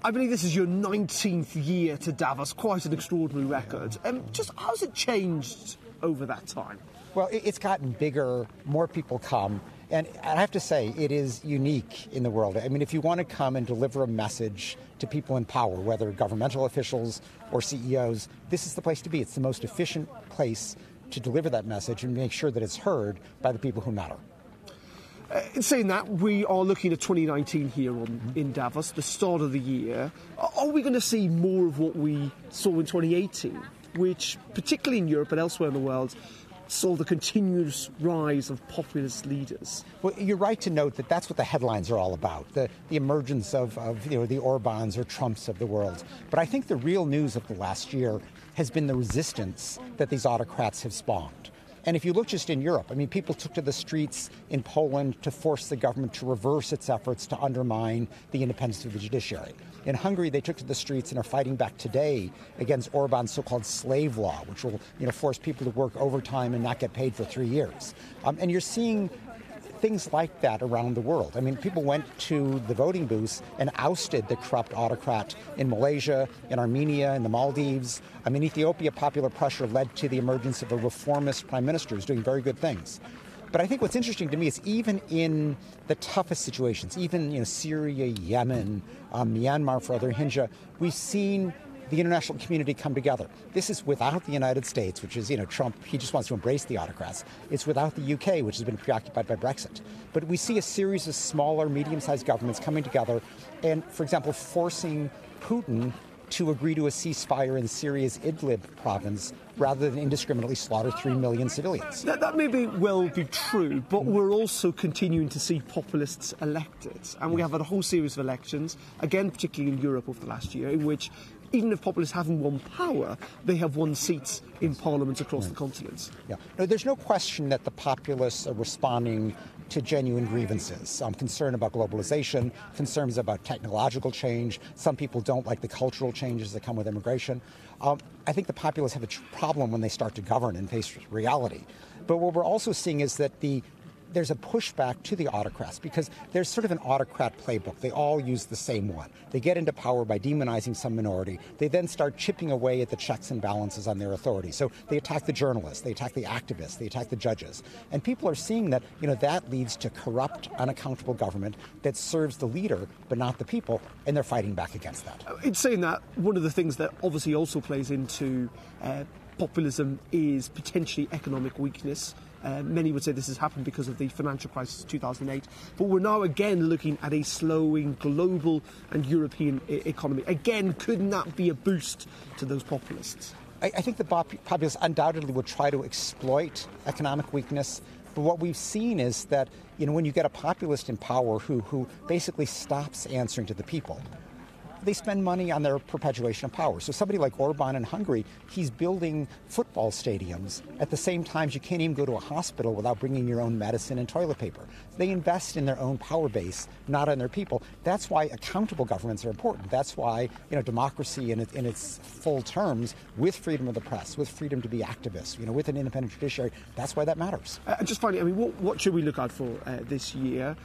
I believe this is your 19th year to Davos, quite an extraordinary record. Just how's it changed over that time? Well, it's gotten bigger, more people come, and I have to say, it is unique in the world. I mean, if you want to come and deliver a message to people in power, whether governmental officials or CEOs, this is the place to be. It's the most efficient place to deliver that message and make sure that it's heard by the people who matter. In saying that, we are looking at 2019 here in Davos, the start of the year. Are we going to see more of what we saw in 2018, which, particularly in Europe but elsewhere in the world, saw the continuous rise of populist leaders? Well, you're right to note that that's what the headlines are all about, the emergence of the Orbáns or Trumps of the world. But I think the real news of the last year has been the resistance that these autocrats have spawned. And if you look just in Europe, I mean, people took to the streets in Poland to force the government to reverse its efforts to undermine the independence of the judiciary. In Hungary, they took to the streets and are fighting back today against Orbán's so-called slave law, which will force people to work overtime and not get paid for 3 years. And you're seeing things like that around the world. I mean, people went to the voting booths and ousted the corrupt autocrat in Malaysia, in Armenia, in the Maldives. I mean, Ethiopia, popular pressure led to the emergence of a reformist prime minister who's doing very good things. But I think what's interesting to me is even in the toughest situations, even Syria, Yemen, Myanmar for other Rohingya, we've seen the international community come together. This is without the United States, which is, Trump, he just wants to embrace the autocrats. It's without the UK, which has been preoccupied by Brexit. But we see a series of smaller, medium-sized governments coming together and, for example, forcing Putin to agree to a ceasefire in Syria's Idlib province rather than indiscriminately slaughter 3 million civilians. That may well be true, but we're also continuing to see populists elected. And we have had a whole series of elections, again, particularly in Europe over the last year, in which even if populists haven't won power, they have won seats in parliaments across the continent. Yeah. No, there's no question that the populists are responding to genuine grievances. Concern about globalization, concerns about technological change. Some people don't like the cultural changes that come with immigration. I think the populists have a problem when they start to govern and face reality. But what we're also seeing is that there's a pushback to the autocrats because there's sort of an autocrat playbook. They all use the same one. They get into power by demonizing some minority. They then start chipping away at the checks and balances on their authority. So they attack the journalists, they attack the activists, they attack the judges. And people are seeing that, that leads to corrupt, unaccountable government that serves the leader but not the people, and they're fighting back against that. In saying that, one of the things that obviously also plays into populism is potentially economic weakness. Many would say this has happened because of the financial crisis of 2008. But we're now again looking at a slowing global and European economy. Again, couldn't that be a boost to those populists? I think the populists undoubtedly would try to exploit economic weakness. But what we've seen is that, when you get a populist in power who basically stops answering to the people, they spend money on their perpetuation of power. So somebody like Orbán in Hungary, he's building football stadiums at the same time you can't even go to a hospital without bringing your own medicine and toilet paper. They invest in their own power base, not in their people. That's why accountable governments are important. That's why democracy in its full terms, with freedom of the press, with freedom to be activists, with an independent judiciary, that's why that matters. Just finally, what should we look out for this year?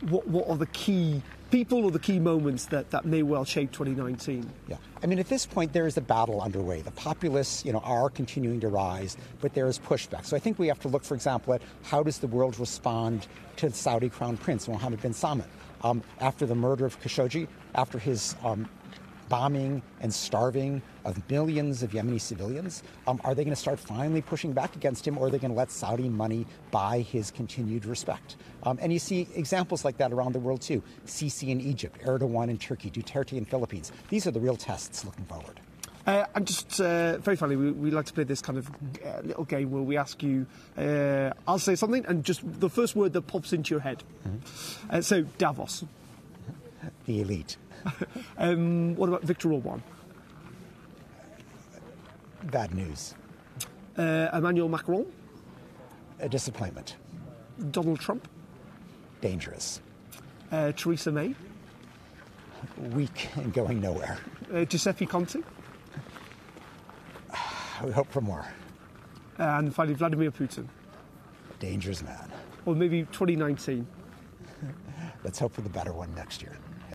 What are the key people or the key moments that may well shape 2019? Yeah. At this point, there is a battle underway. The populists, are continuing to rise, but there is pushback. So I think we have to look, for example, at how does the world respond to the Saudi Crown Prince, Mohammed bin Salman, after the murder of Khashoggi, after his bombing and starving of millions of Yemeni civilians? Are they going to start finally pushing back against him, or are they going to let Saudi money buy his continued respect? And you see examples like that around the world too. Sisi in Egypt, Erdogan in Turkey, Duterte in Philippines. These are the real tests looking forward. And just very finally, we like to play this kind of little game where we ask you, I'll say something, and just the first word that pops into your head. Mm-hmm. So, Davos. The elite. What about Viktor Orbán? Bad news. Emmanuel Macron? A disappointment. Donald Trump? Dangerous. Theresa May? Weak and going nowhere. Giuseppe Conte? We hope for more. And finally, Vladimir Putin? Dangerous man. Or maybe 2019? Let's hope for the better one next year.